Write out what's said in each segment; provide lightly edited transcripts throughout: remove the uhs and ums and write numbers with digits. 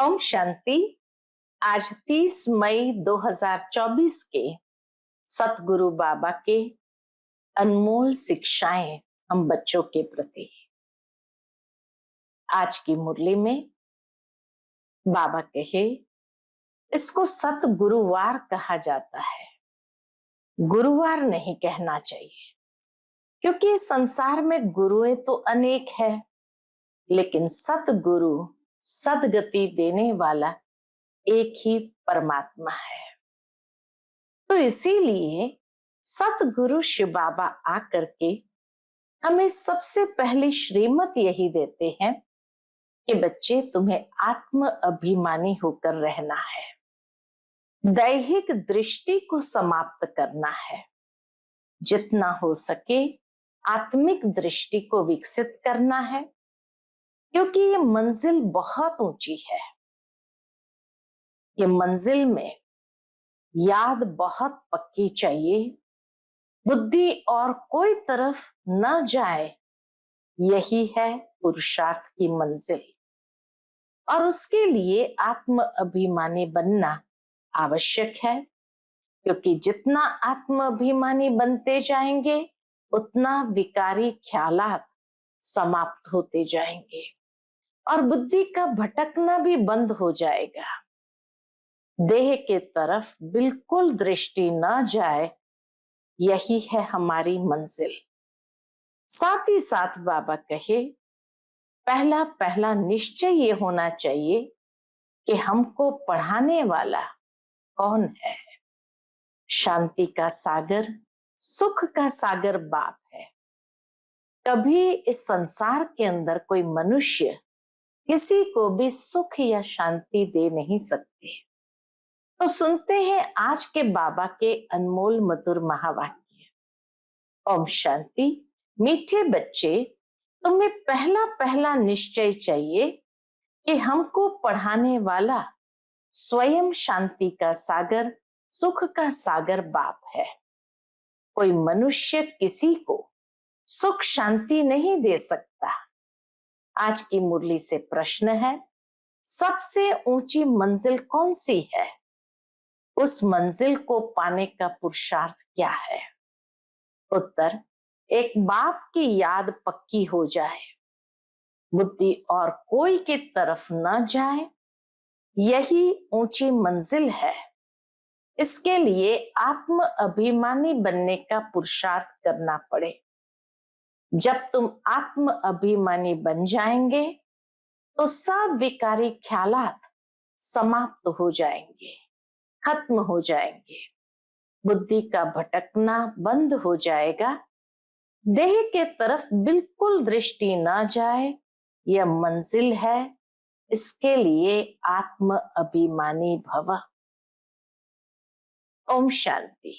ओम शांति। आज 30 मई 2024 के सतगुरु बाबा के अनमोल शिक्षाएं हम बच्चों के प्रति। आज की मुरली में बाबा कहे, इसको सतगुरुवार कहा जाता है। गुरुवार नहीं कहना चाहिए, क्योंकि संसार में गुरुएं तो अनेक है, लेकिन सतगुरु सदगति देने वाला एक ही परमात्मा है। तो इसीलिए सतगुरु शिव बाबा आकर के हमें सबसे पहली श्रीमत यही देते हैं कि बच्चे, तुम्हें आत्म अभिमानी होकर रहना है, दैहिक दृष्टि को समाप्त करना है, जितना हो सके आत्मिक दृष्टि को विकसित करना है, क्योंकि ये मंजिल बहुत ऊंची है। ये मंजिल में याद बहुत पक्की चाहिए, बुद्धि और कोई तरफ न जाए, यही है पुरुषार्थ की मंजिल। और उसके लिए आत्म अभिमानी बनना आवश्यक है, क्योंकि जितना आत्म अभिमानी बनते जाएंगे उतना विकारी ख्यालात समाप्त होते जाएंगे और बुद्धि का भटकना भी बंद हो जाएगा। देह के तरफ बिल्कुल दृष्टि न जाए, यही है हमारी मंजिल। साथ ही साथ बाबा कहे, पहला पहला निश्चय ये होना चाहिए कि हमको पढ़ाने वाला कौन है। शांति का सागर, सुख का सागर बाप है। कभी इस संसार के अंदर कोई मनुष्य किसी को भी सुख या शांति दे नहीं सकते। तो सुनते हैं आज के बाबा के अनमोल मधुर महावाक्य। ओम शांति। मीठे बच्चे, तुम्हें पहला पहला निश्चय चाहिए कि हमको पढ़ाने वाला स्वयं शांति का सागर, सुख का सागर बाप है। कोई मनुष्य किसी को सुख शांति नहीं दे सकता। आज की मुरली से प्रश्न है, सबसे ऊंची मंजिल कौन सी है? उस मंजिल को पाने का पुरुषार्थ क्या है? उत्तर, एक बाप की याद पक्की हो जाए, बुद्धि और कोई की तरफ न जाए, यही ऊंची मंजिल है। इसके लिए आत्म अभिमानी बनने का पुरुषार्थ करना पड़े। जब तुम आत्म अभिमानी बन जाएंगे तो सब विकारी ख्यालात समाप्त हो जाएंगे, खत्म हो जाएंगे, बुद्धि का भटकना बंद हो जाएगा, देह के तरफ बिल्कुल दृष्टि न जाए, यह मंजिल है। इसके लिए आत्म अभिमानी भव। ओम शांति।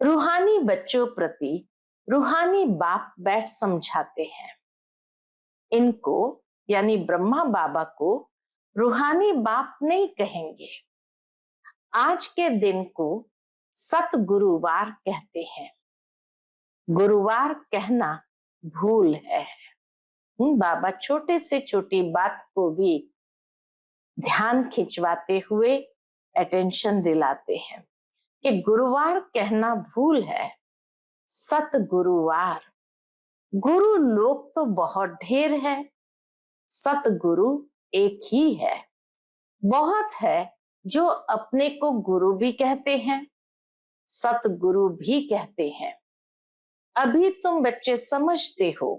रूहानी बच्चों प्रति रूहानी बाप बैठ समझाते हैं। इनको यानी ब्रह्मा बाबा को रूहानी बाप नहीं कहेंगे। आज के दिन को सतगुरुवार कहते हैं। गुरुवार कहना भूल है। बाबा छोटे से छोटी बात को भी ध्यान खिंचवाते हुए अटेंशन दिलाते हैं कि गुरुवार कहना भूल है। सतगुरुवार। गुरु लोग तो बहुत ढेर है, सतगुरु एक ही है। बहुत है जो अपने को गुरु भी कहते हैं, सतगुरु भी कहते हैं। अभी तुम बच्चे समझते हो।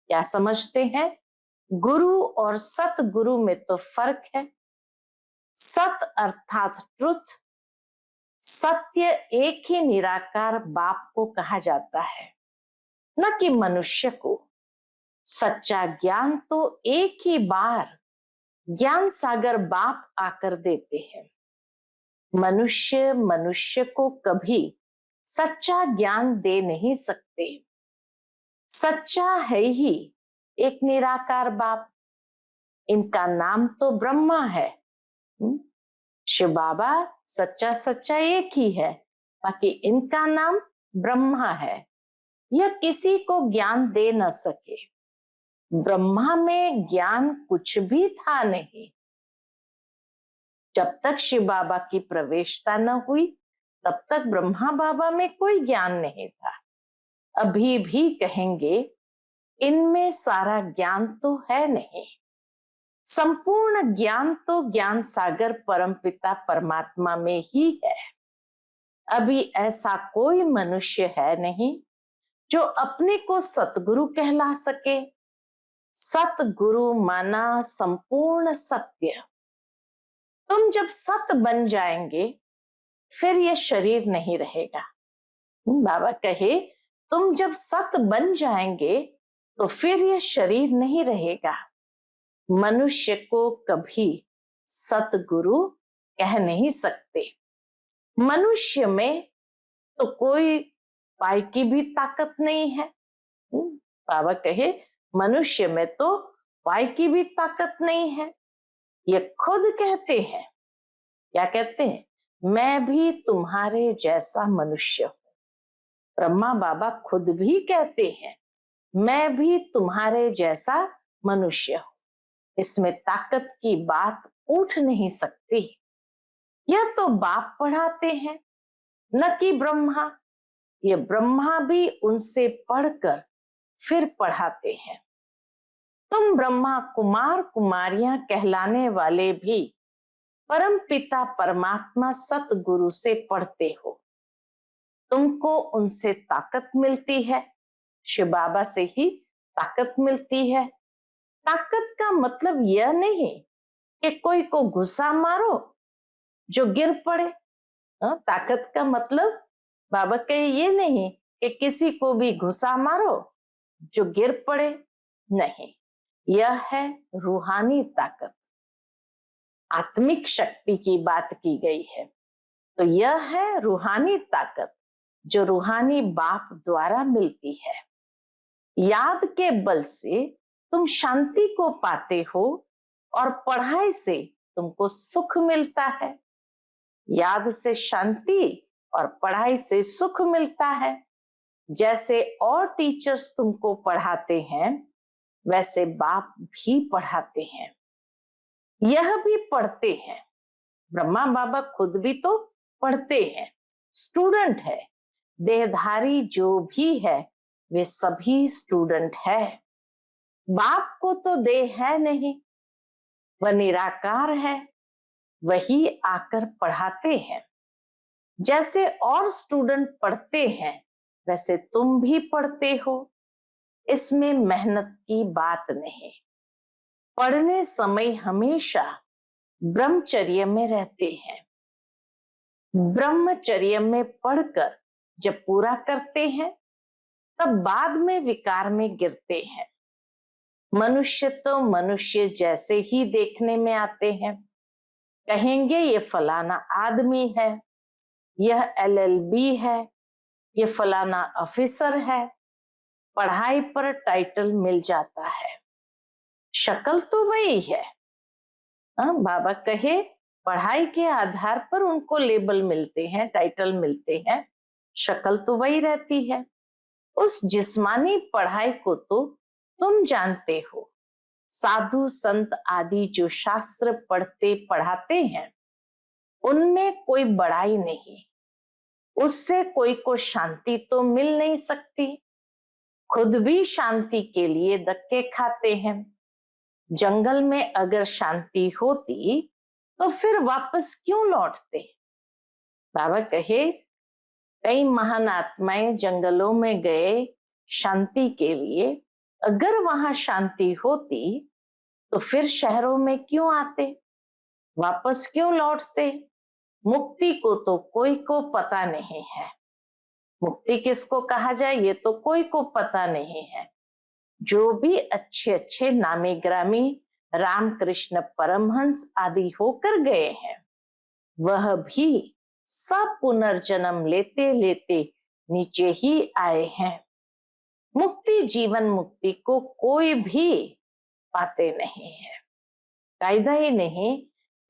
क्या समझते हैं? गुरु और सतगुरु में तो फर्क है। सत अर्थात ट्रुथ, सत्य एक ही निराकार बाप को कहा जाता है, न कि मनुष्य को। सच्चा ज्ञान तो एक ही बार ज्ञान सागर बाप आकर देते हैं। मनुष्य को कभी सच्चा ज्ञान दे नहीं सकते। सच्चा है ही एक निराकार बाप। इनका नाम तो ब्रह्मा है। शिव बाबा सच्चा सच्चा एक ही है, बाकी इनका नाम ब्रह्मा है। यह किसी को ज्ञान दे न सके। ब्रह्मा में ज्ञान कुछ भी था नहीं। जब तक शिव बाबा की प्रवेशता न हुई तब तक ब्रह्मा बाबा में कोई ज्ञान नहीं था। अभी भी कहेंगे इनमें सारा ज्ञान तो है नहीं। संपूर्ण ज्ञान तो ज्ञान सागर परमपिता परमात्मा में ही है। अभी ऐसा कोई मनुष्य है नहीं जो अपने को सतगुरु कहला सके। सतगुरु माना संपूर्ण सत्य। तुम जब सत बन जाएंगे फिर यह शरीर नहीं रहेगा। बाबा कहे तुम जब सत बन जाएंगे तो फिर यह शरीर नहीं रहेगा। मनुष्य को कभी सतगुरु कह नहीं सकते। मनुष्य में तो कोई पाई की भी ताकत नहीं है। बाबा कहे मनुष्य में तो पाई की भी ताकत नहीं है। ये खुद कहते हैं, क्या कहते हैं? मैं भी तुम्हारे जैसा मनुष्य हूं। ब्रह्मा बाबा खुद भी कहते हैं मैं भी तुम्हारे जैसा मनुष्य हूं। इसमें ताकत की बात उठ नहीं सकती। यह तो बाप पढ़ाते हैं, न कि ब्रह्मा। ये ब्रह्मा भी उनसे पढ़कर फिर पढ़ाते हैं। तुम ब्रह्मा कुमार कुमारियां कहलाने वाले भी परम पिता परमात्मा सतगुरु से पढ़ते हो। तुमको उनसे ताकत मिलती है, शिव बाबा से ही ताकत मिलती है। ताकत का मतलब यह नहीं कि कोई को गुस्सा मारो जो गिर पड़े। ताकत का मतलब बाबा कहे ये नहीं कि किसी को भी घुसा मारो जो गिर पड़े। नहीं, यह है रूहानी ताकत, आत्मिक शक्ति की बात की गई है। तो यह है रूहानी ताकत जो रूहानी बाप द्वारा मिलती है। याद के बल से तुम शांति को पाते हो और पढ़ाई से तुमको सुख मिलता है। याद से शांति और पढ़ाई से सुख मिलता है। जैसे और टीचर्स तुमको पढ़ाते हैं वैसे बाप भी पढ़ाते हैं। यह भी पढ़ते हैं। ब्रह्मा बाबा खुद भी तो पढ़ते हैं, स्टूडेंट है। देहधारी जो भी है वे सभी स्टूडेंट है। बाप को तो देह है नहीं, वह निराकार है, वही आकर पढ़ाते हैं। जैसे और स्टूडेंट पढ़ते हैं वैसे तुम भी पढ़ते हो। इसमें मेहनत की बात नहीं। पढ़ने समय हमेशा ब्रह्मचर्य में रहते हैं। ब्रह्मचर्य में पढ़कर जब पूरा करते हैं तब बाद में विकार में गिरते हैं। मनुष्य तो मनुष्य जैसे ही देखने में आते हैं। कहेंगे ये फलाना आदमी है, यह LLB है, ये फलाना ऑफिसर है। पढ़ाई पर टाइटल मिल जाता है, शक्ल तो वही है। बाबा कहे पढ़ाई के आधार पर उनको लेबल मिलते हैं, टाइटल मिलते हैं, शक्ल तो वही रहती है। उस जिस्मानी पढ़ाई को तो तुम जानते हो। साधु संत आदि जो शास्त्र पढ़ते पढ़ाते हैं उनमें कोई बड़ाई नहीं। उससे कोई को शांति तो मिल नहीं सकती। खुद भी शांति के लिए धक्के खाते हैं। जंगल में अगर शांति होती तो फिर वापस क्यों लौटते? बाबा कहे कई महान आत्माएं जंगलों में गए शांति के लिए। अगर वहां शांति होती तो फिर शहरों में क्यों आते, वापस क्यों लौटते? मुक्ति को तो कोई को पता नहीं है। मुक्ति किसको कहा जाए ये तो कोई को पता नहीं है। जो भी अच्छे अच्छे नामी ग्रामी रामकृष्ण परमहंस आदि होकर गए हैं वह भी सब पुनर्जन्म लेते लेते नीचे ही आए हैं। मुक्ति जीवन मुक्ति को कोई भी पाते नहीं है। कायदा ही नहीं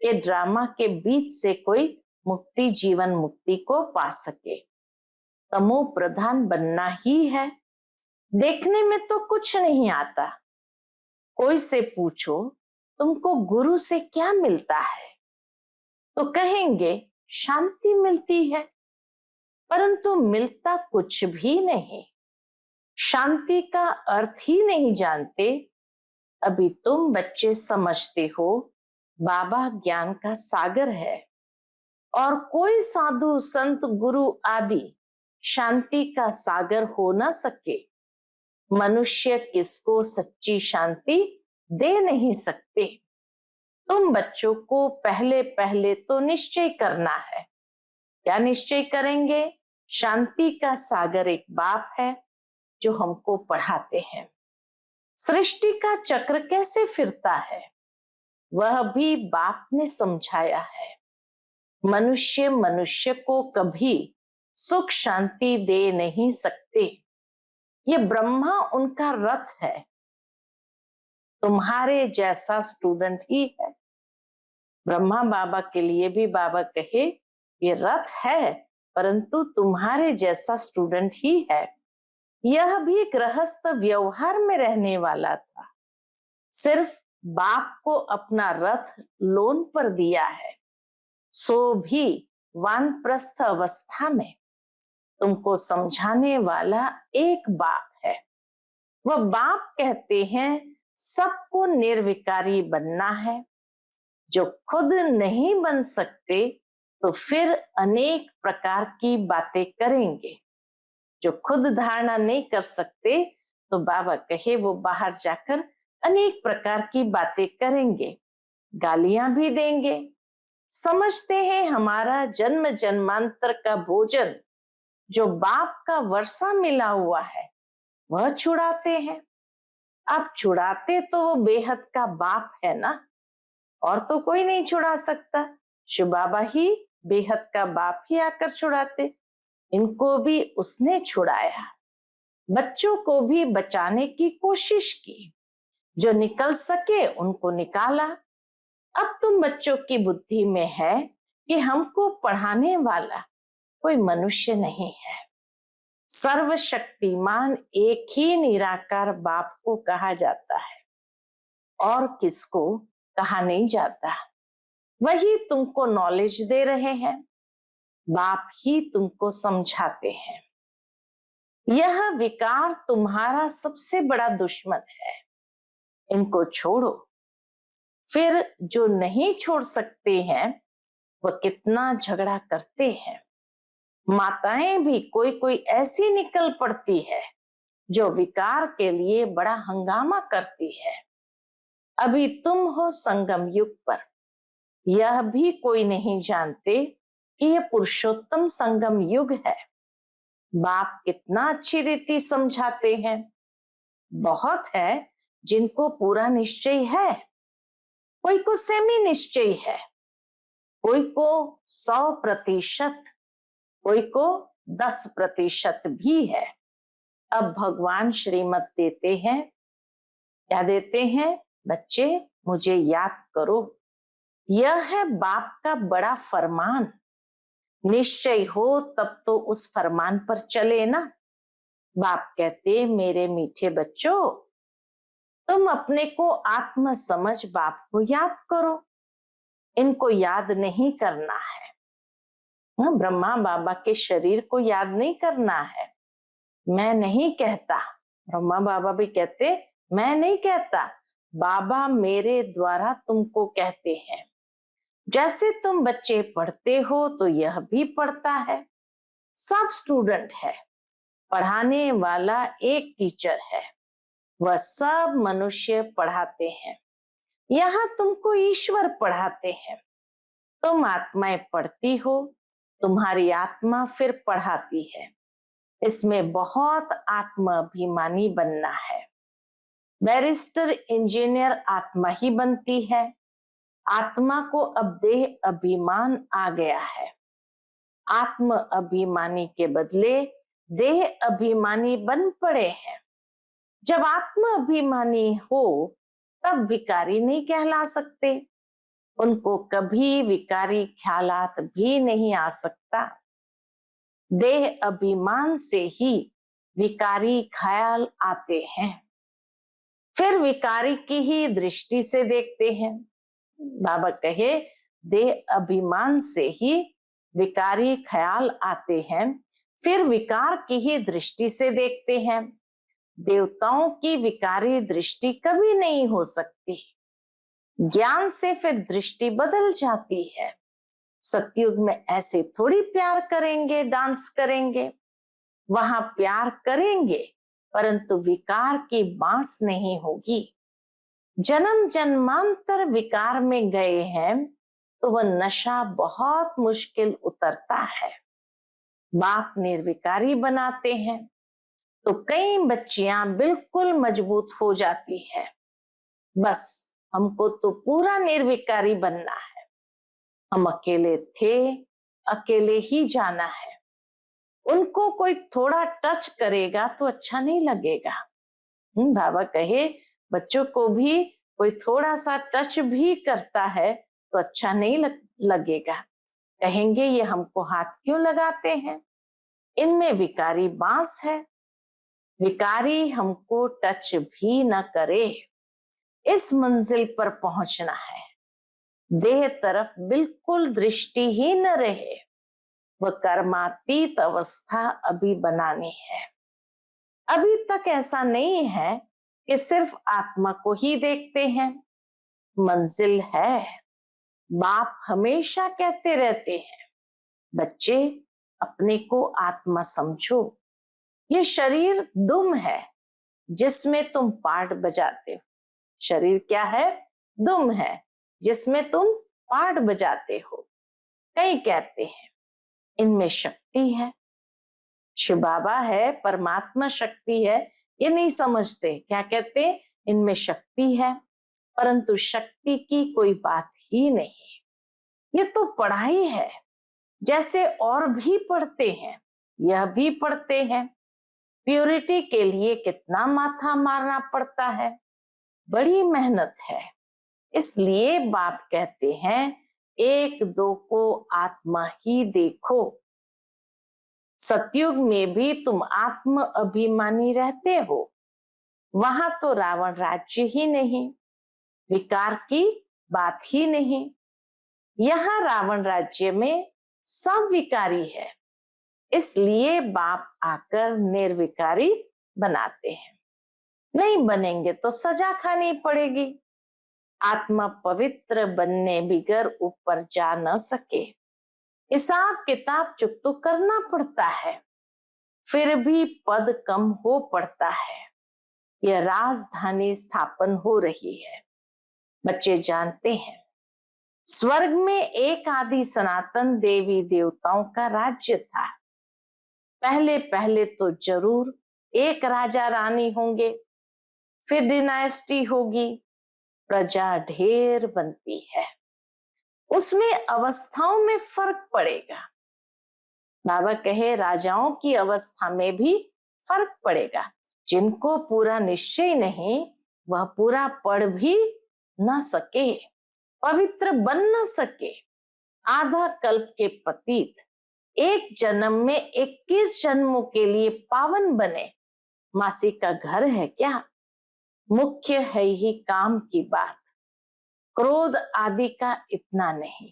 कि ड्रामा के बीच से कोई मुक्ति जीवन मुक्ति को पा सके। तमो प्रधान बनना ही है। देखने में तो कुछ नहीं आता। कोई से पूछो तुमको गुरु से क्या मिलता है? तो कहेंगे शांति मिलती है, परंतु मिलता कुछ भी नहीं। शांति का अर्थ ही नहीं जानते। अभी तुम बच्चे समझते हो बाबा ज्ञान का सागर है और कोई साधु संत गुरु आदि शांति का सागर हो ना सके। मनुष्य किसको सच्ची शांति दे नहीं सकते। तुम बच्चों को पहले पहले तो निश्चय करना है। क्या निश्चय करेंगे? शांति का सागर एक बाप है जो हमको पढ़ाते हैं। सृष्टि का चक्र कैसे फिरता है वह भी बाप ने समझाया है। मनुष्य मनुष्य को कभी सुख शांति दे नहीं सकते। ये ब्रह्मा उनका रथ है, तुम्हारे जैसा स्टूडेंट ही है। ब्रह्मा बाबा के लिए भी बाबा कहे ये रथ है, परंतु तुम्हारे जैसा स्टूडेंट ही है। यह भी गृहस्थ व्यवहार में रहने वाला था, सिर्फ बाप को अपना रथ लोन पर दिया है, सो भी वानप्रस्थ अवस्था में तुमको समझाने वाला एक बाप है। वह बाप कहते हैं सबको निर्विकारी बनना है। जो खुद नहीं बन सकते तो फिर अनेक प्रकार की बातें करेंगे। जो खुद धारणा नहीं कर सकते तो बाबा कहे वो बाहर जाकर अनेक प्रकार की बातें करेंगे, गालियां भी देंगे। समझते हैं हमारा जन्म जन्मांतर का भोजन जो बाप का वर्षा मिला हुआ है वह छुड़ाते हैं। अब छुड़ाते तो वो बेहद का बाप है ना, और तो कोई नहीं छुड़ा सकता। शिव बाबा ही बेहद का बाप ही आकर छुड़ाते। इनको भी उसने छुड़ाया। बच्चों को भी बचाने की कोशिश की, जो निकल सके उनको निकाला। अब तुम बच्चों की बुद्धि में है कि हमको पढ़ाने वाला कोई मनुष्य नहीं है। सर्वशक्तिमान एक ही निराकार बाप को कहा जाता है और किसको कहा नहीं जाता। वही तुमको नॉलेज दे रहे हैं, बाप ही तुमको समझाते हैं। यह विकार तुम्हारा सबसे बड़ा दुश्मन है, इनको छोड़ो। फिर जो नहीं छोड़ सकते हैं वह कितना झगड़ा करते हैं। माताएं भी कोई कोई ऐसी निकल पड़ती है जो विकार के लिए बड़ा हंगामा करती है। अभी तुम हो संगम युग पर, यह भी कोई नहीं जानते कि यह पुरुषोत्तम संगम युग है। बाप कितना अच्छी रीति समझाते हैं। बहुत है जिनको पूरा निश्चय है, कोई को सेमी निश्चय है, कोई को 100%, कोई को 10% भी है। अब भगवान श्रीमत देते हैं। क्या देते हैं? बच्चे मुझे याद करो। यह है बाप का बड़ा फरमान। निश्चय हो तब तो उस फरमान पर चले ना। बाप कहते मेरे मीठे बच्चों, तुम अपने को आत्म समझ बाप को याद करो। इनको याद नहीं करना है। ब्रह्मा बाबा के शरीर को याद नहीं करना है। मैं नहीं कहता, ब्रह्मा बाबा भी कहते मैं नहीं कहता, बाबा मेरे द्वारा तुमको कहते हैं। जैसे तुम बच्चे पढ़ते हो तो यह भी पढ़ता है। सब स्टूडेंट है, पढ़ाने वाला एक टीचर है, वह सब मनुष्य पढ़ाते हैं। यहाँ तुमको ईश्वर पढ़ाते हैं। तुम आत्माएं पढ़ती हो, तुम्हारी आत्मा फिर पढ़ाती है। इसमें बहुत आत्माभिमानी बनना है। बैरिस्टर इंजीनियर आत्मा ही बनती है। आत्मा को अब देह अभिमान आ गया है। आत्म अभिमानी के बदले देह अभिमानी बन पड़े हैं। जब आत्म अभिमानी हो तब विकारी नहीं कहला सकते। उनको कभी विकारी ख्यालात भी नहीं आ सकता। देह अभिमान से ही विकारी ख्याल आते हैं, फिर विकारी की ही दृष्टि से देखते हैं। बाबा कहे देह अभिमान से ही विकारी ख्याल आते हैं, फिर विकार की ही दृष्टि से देखते हैं। देवताओं की विकारी दृष्टि कभी नहीं हो सकती। ज्ञान से फिर दृष्टि बदल जाती है। सतयुग में ऐसे थोड़ी प्यार करेंगे, डांस करेंगे। वहां प्यार करेंगे परंतु विकार की बांस नहीं होगी। जन्म जन्मांतर विकार में गए हैं तो वह नशा बहुत मुश्किल उतरता है। बाप निर्विकारी बनाते हैं तो कई बच्चियां बिल्कुल मजबूत हो जाती है। बस हमको तो पूरा निर्विकारी बनना है। हम अकेले थे, अकेले ही जाना है। उनको कोई थोड़ा टच करेगा तो अच्छा नहीं लगेगा। बाबा कहे बच्चों को भी कोई थोड़ा सा टच भी करता है तो अच्छा नहीं लगेगा। कहेंगे ये हमको हाथ क्यों लगाते हैं, इनमें विकारी बांस है। विकारी हमको टच भी न करे। इस मंजिल पर पहुंचना है। देह तरफ बिल्कुल दृष्टि ही न रहे। वह कर्मातीत अवस्था अभी बनानी है। अभी तक ऐसा नहीं है कि सिर्फ आत्मा को ही देखते हैं। मंजिल है। बाप हमेशा कहते रहते हैं, बच्चे अपने को आत्मा समझो। ये शरीर दुम है जिसमें तुम पार्ट बजाते हो। शरीर क्या है? दुम है जिसमें तुम पार्ट बजाते हो। कई कहते हैं इनमें शक्ति है, शिव बाबा है, परमात्मा शक्ति है। ये नहीं समझते। क्या कहते? इनमें शक्ति है, परंतु शक्ति की कोई बात ही नहीं। ये तो पढ़ाई है, जैसे और भी पढ़ते हैं, यह भी पढ़ते हैं। प्योरिटी के लिए कितना माथा मारना पड़ता है, बड़ी मेहनत है। इसलिए बाप कहते हैं एक दो को आत्मा ही देखो। सतयुग में भी तुम आत्म अभिमानी रहते हो। वहां तो रावण राज्य ही नहीं, विकार की बात ही नहीं। यहाँ रावण राज्य में सब विकारी है। इसलिए बाप आकर निर्विकारी बनाते हैं। नहीं बनेंगे तो सजा खानी पड़ेगी। आत्मा पवित्र बनने बिगर ऊपर जा न सके। हिसाब किताब चुप तो करना पड़ता है, फिर भी पद कम हो पड़ता है। यह राजधानी स्थापन हो रही है। बच्चे जानते हैं स्वर्ग में एक आदि सनातन देवी देवताओं का राज्य था। पहले पहले तो जरूर एक राजा रानी होंगे, फिर डिनाइस्टी होगी, प्रजा ढेर बनती है। उसमें अवस्थाओं में फर्क पड़ेगा। बाबा कहे राजाओं की अवस्था में भी फर्क पड़ेगा। जिनको पूरा निश्चय नहीं, वह पूरा पढ़ भी न सके, पवित्र बन न सके। आधा कल्प के पतित एक जन्म में 21 जन्मों के लिए पावन बने। मासी का घर है क्या? मुख्य है ही काम की बात, क्रोध आदि का इतना नहीं।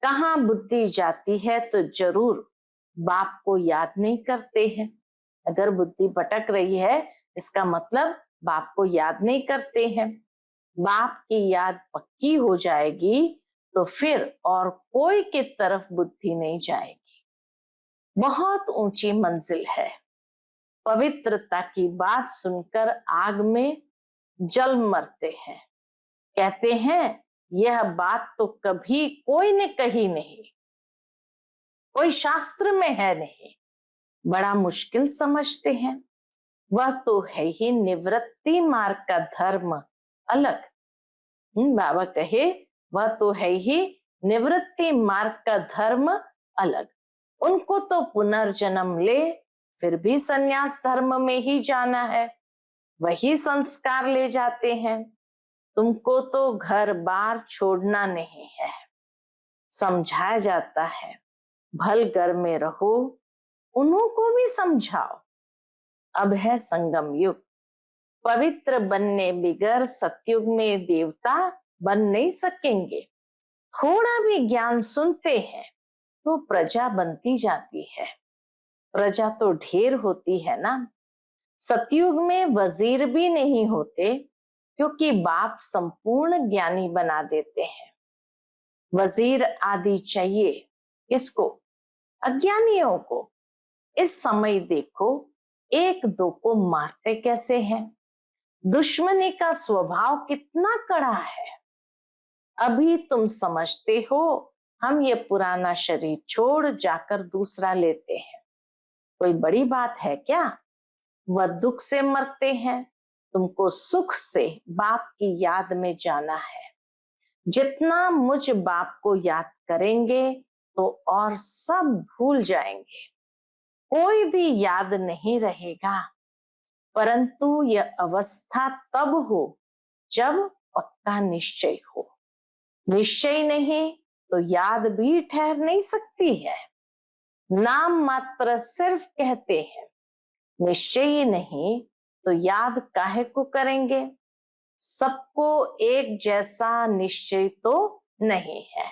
कहाँ बुद्धि जाती है तो जरूर बाप को याद नहीं करते हैं। अगर बुद्धि भटक रही है इसका मतलब बाप को याद नहीं करते हैं। बाप की याद पक्की हो जाएगी तो फिर और कोई की तरफ बुद्धि नहीं जाएगी। बहुत ऊंची मंजिल है। पवित्रता की बात सुनकर आग में जल मरते हैं। कहते हैं यह बात तो कभी कोई ने कही नहीं, कोई शास्त्र में है नहीं। बड़ा मुश्किल समझते हैं। वह तो है ही निवृत्ति मार्ग का धर्म अलग। बाबा कहे वह तो है ही निवृत्ति मार्ग का धर्म अलग। उनको तो पुनर्जन्म ले फिर भी संन्यास धर्म में ही जाना है, वही संस्कार ले जाते हैं। तुमको तो घर बार छोड़ना नहीं है। समझाया जाता है भल घर में रहो, उन्हों को भी समझाओ। अब है संगम युग। पवित्र बनने बिगर सतयुग में देवता बन नहीं सकेंगे। थोड़ा भी ज्ञान सुनते हैं तो प्रजा बनती जाती है। प्रजा तो ढेर होती है ना। सतयुग में वजीर भी नहीं होते, क्योंकि बाप संपूर्ण ज्ञानी बना देते हैं। वजीर आदि चाहिए किसको? अज्ञानियों को। इस समय देखो, एक दो को मारते कैसे हैं। दुश्मनी का स्वभाव कितना कड़ा है। अभी तुम समझते हो हम ये पुराना शरीर छोड़ जाकर दूसरा लेते हैं, कोई बड़ी बात है क्या? वह दुख से मरते हैं, तुमको सुख से बाप की याद में जाना है। जितना मुझ बाप को याद करेंगे तो और सब भूल जाएंगे, कोई भी याद नहीं रहेगा। परंतु यह अवस्था तब हो जब पक्का निश्चय हो। निश्चय नहीं तो याद भी ठहर नहीं सकती है। नाम मात्र सिर्फ कहते हैं, निश्चय ही नहीं तो याद काहे को करेंगे। सबको एक जैसा निश्चय तो नहीं है।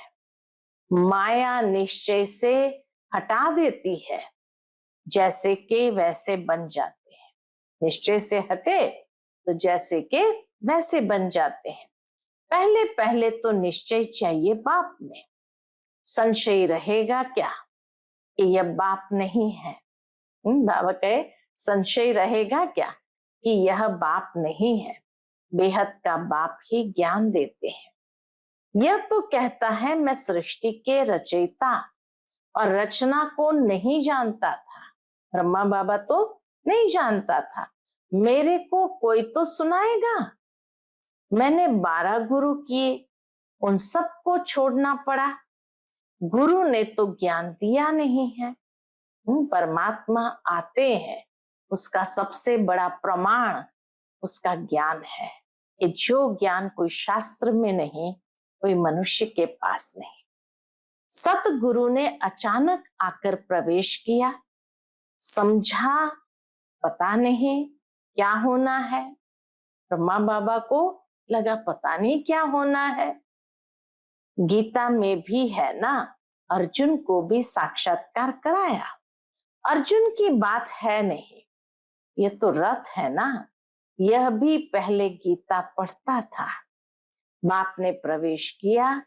माया निश्चय से हटा देती है, जैसे के वैसे बन जाते हैं। निश्चय से हटे तो जैसे के वैसे बन जाते हैं। पहले पहले तो निश्चय चाहिए बाप में। संशय रहेगा क्या कि यह बाप नहीं है? बाबा कहे संशय रहेगा क्या कि यह बाप नहीं है। बेहद का बाप ही ज्ञान देते हैं। यह तो कहता है मैं सृष्टि के रचयिता और रचना को नहीं जानता था। ब्रह्मा बाबा तो नहीं जानता था। मेरे को कोई तो सुनाएगा। मैंने 12 गुरु किए, उन सबको छोड़ना पड़ा। गुरु ने तो ज्ञान दिया नहीं है। परमात्मा आते हैं, उसका सबसे बड़ा प्रमाण उसका ज्ञान है कि जो ज्ञान कोई शास्त्र में नहीं, कोई मनुष्य के पास नहीं। सतगुरु ने अचानक आकर प्रवेश किया, समझा पता नहीं क्या होना है। ब्रह्मा बाबा को लगा पता नहीं क्या होना है। गीता में भी है ना, अर्जुन को भी साक्षात्कार कराया। अर्जुन की बात है नहीं, ये तो रथ है ना। यह भी पहले गीता पढ़ता था। बाप ने प्रवेश किया,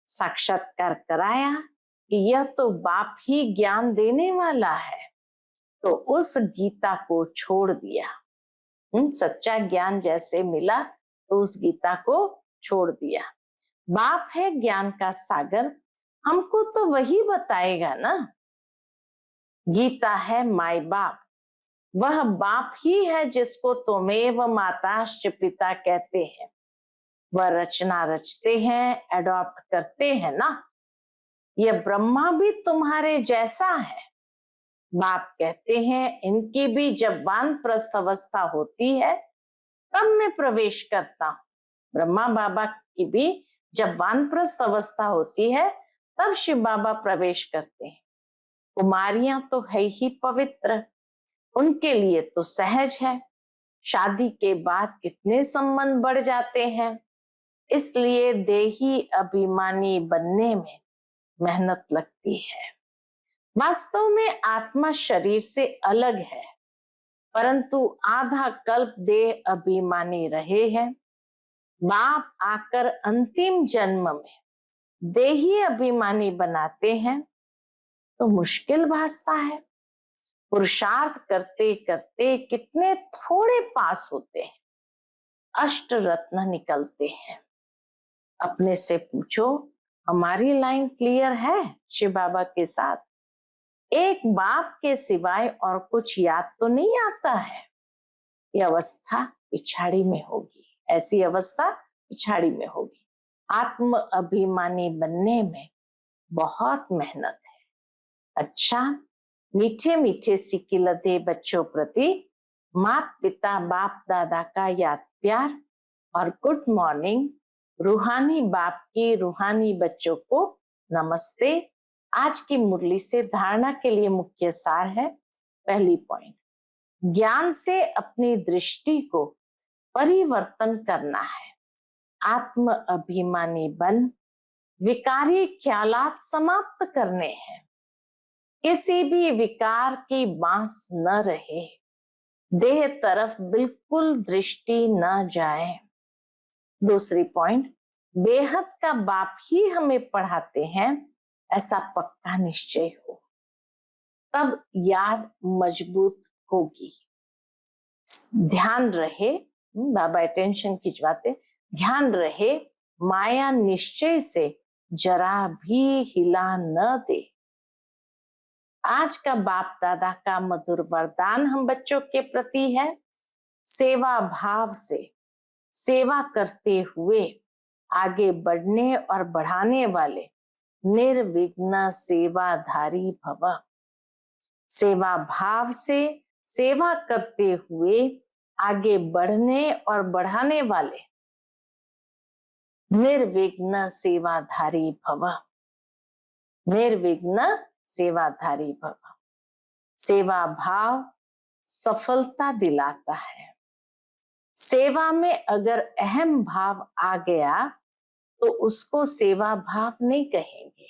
साक्षात्कार कराया कि यह तो बाप ही ज्ञान देने वाला है, तो उस गीता को छोड़ दिया। सच्चा ज्ञान जैसे मिला तो उस गीता को छोड़ दिया। बाप है ज्ञान का सागर, हमको तो वही बताएगा ना। गीता है माई बाप, वह बाप ही है जिसको तुमेव माताश्च पिता कहते हैं। वह रचना रचते हैं, एडॉप्ट करते हैं ना। यह ब्रह्मा भी तुम्हारे जैसा है। बाप कहते हैं इनकी भी जब वानप्रस्थ अवस्था होती है तब मैं प्रवेश करता हूँ। ब्रह्मा बाबा की भी जब वानप्रस्थ अवस्था होती है तब शिव बाबा प्रवेश करते हैं। कुमारियां तो है ही पवित्र, उनके लिए तो सहज है। शादी के बाद कितने संबंध बढ़ जाते हैं, इसलिए देही अभिमानी बनने में मेहनत लगती है। वास्तव में आत्मा शरीर से अलग है, परंतु आधा कल्प देह अभिमानी रहे हैं। बाप आकर अंतिम जन्म में देही अभिमानी बनाते हैं तो मुश्किल भासता है। पुरुषार्थ करते करते कितने थोड़े पास होते हैं, अष्ट रत्न निकलते हैं। अपने से पूछो, हमारी लाइन क्लियर है शिव बाबा के साथ? एक बाप के सिवाय और कुछ याद तो नहीं आता है। यह अवस्था पिछाड़ी में होगी, ऐसी अवस्था पिछाड़ी में होगी। आत्म अभिमानी बनने में बहुत मेहनत है। अच्छा, मीठे मीठे सिकिलते बच्चों प्रति माता पिता बाप दादा का याद प्यार और गुड मॉर्निंग। रूहानी बाप की रूहानी बच्चों को नमस्ते। आज की मुरली से धारणा के लिए मुख्य सार है। पहली पॉइंट, ज्ञान से अपनी दृष्टि को परिवर्तन करना है। आत्म अभिमानी बन विकारी ख्यालात समाप्त करने हैं। किसी भी विकार की बांस न रहे, देह तरफ बिल्कुल दृष्टि न जाए। दूसरी पॉइंट, बेहद का बाप ही हमें पढ़ाते हैं, ऐसा पक्का निश्चय हो, तब याद मजबूत होगी। ध्यान रहे, बाबा अटेंशन खिंचवाते, ध्यान रहे माया निश्चय से जरा भी हिला न दे। आज का बाप दादा का मधुर वरदान हम बच्चों के प्रति है, सेवा भाव से सेवा करते हुए आगे बढ़ने और बढ़ाने वाले निर्विघ्न सेवाधारी भव। सेवा भाव से सेवा करते हुए आगे बढ़ने और बढ़ाने वाले निर्विघ्न सेवाधारी भव। निर्विघ्न सेवाधारी भव। सेवा भाव सफलता दिलाता है। सेवा में अगर अहम भाव आ गया तो उसको सेवा भाव नहीं कहेंगे।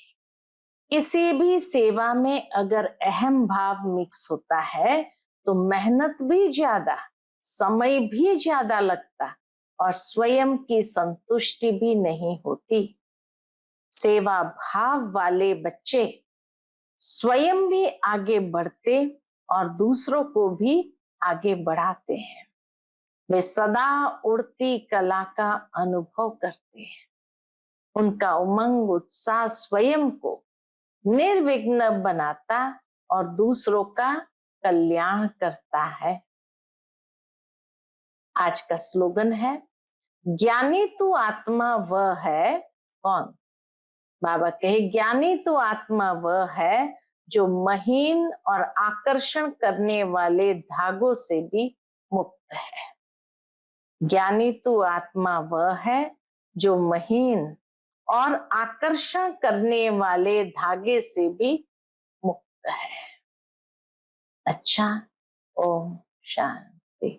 किसी भी सेवा में अगर अहम भाव मिक्स होता है तो मेहनत भी ज्यादा, समय भी ज्यादा लगता और स्वयं की संतुष्टि भी नहीं होती। सेवा भाव वाले बच्चे स्वयं भी आगे बढ़ते और दूसरों को भी आगे बढ़ाते हैं। वे सदा उड़ती कला का अनुभव करते हैं। उनका उमंग उत्साह स्वयं को निर्विघ्न बनाता और दूसरों का कल्याण करता है। आज का स्लोगन है, ज्ञानी तो आत्मा वह है कौन? बाबा कहे, ज्ञानी तो आत्मा वह है जो महीन और आकर्षण करने वाले धागों से भी मुक्त है। ज्ञानी तो आत्मा वह है जो महीन और आकर्षण करने वाले धागे से भी मुक्त है। अच्छा, ओम शांति।